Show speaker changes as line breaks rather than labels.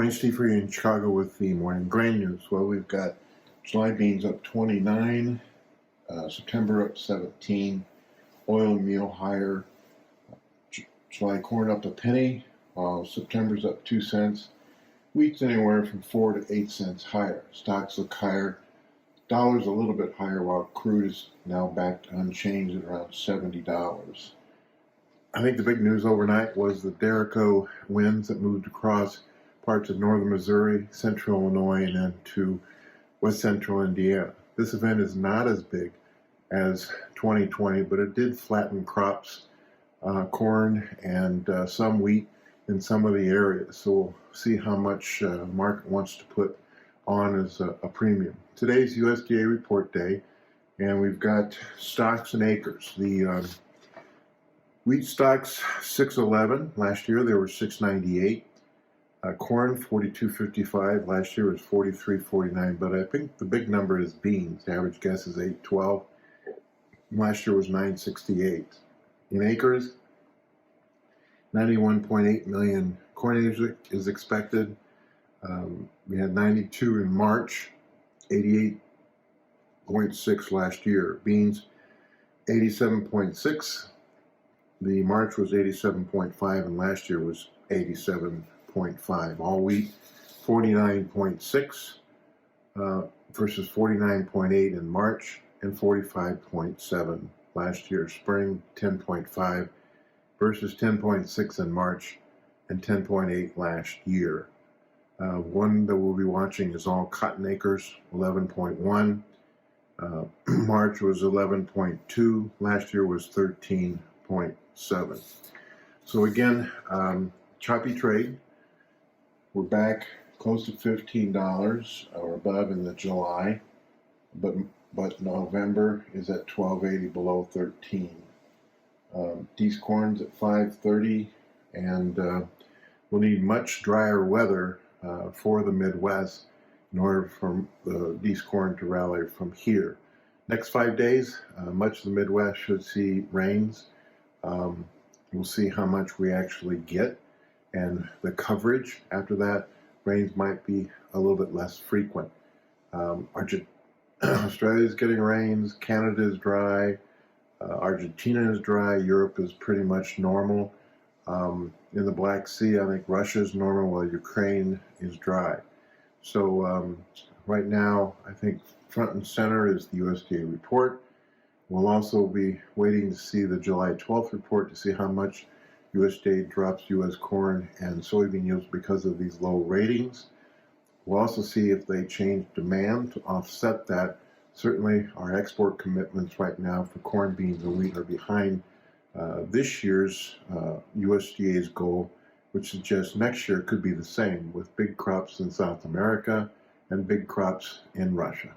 morning, Steve here in Chicago with the morning grain news. Well, we've got July beans up 29, September up 17, oil and meal higher, July corn up a penny, while September's up 2 cents. Wheat's anywhere from 4 to 8 cents higher. Stocks look higher. Dollar's a little bit higher, while crude is now back to unchanged at around $70. I think the big news overnight was the Derico winds that moved across parts of northern Missouri, central Illinois, and then to west central Indiana. This event is not as big as 2020, but it did flatten crops, corn, and some wheat in some of the areas. So we'll see how much the market wants to put on as a premium. Today's USDA report day, and we've got stocks and acres. The wheat stocks 611. Last year they were 698. Corn 42.55. Last year was 43.49. But I think the big number is beans. The average guess is 812. Last year was 968. In acres, 91.8 million corn acres is expected. We had 92 in March, 88.6 last year. Beans 87.6. The March was 87.5, and last year was 87.5. All wheat 49.6 versus 49.8 in March, and 45.7 last year. Spring 10.5 versus 10.6 in March and 10.8 last year. One that we'll be watching is all cotton acres, 11.1. March was 11.2. Last year was 13.7. So again, choppy trade. We're back close to $15 or above in the July, but November is at $12.80, below 13. These corn's at 5.30, and we'll need much drier weather for the Midwest in order for these corn to rally from here. Next 5 days, much of the Midwest should see rains. We'll see how much we actually get and the coverage. After that, rains might be a little bit less frequent. Australia's getting rains, Canada is dry, Argentina is dry, Europe is pretty much normal. In the Black Sea, I think Russia is normal, while Ukraine is dry. So right now, I think front and center is the USDA report. We'll also be waiting to see the July 12th report to see how much USDA drops U.S. corn and soybean yields because of these low ratings. We'll also see if they change demand to offset that. Certainly, our export commitments right now for corn, beans, and wheat are behind this year's USDA's goal, which suggests next year could be the same, with big crops in South America and big crops in Russia.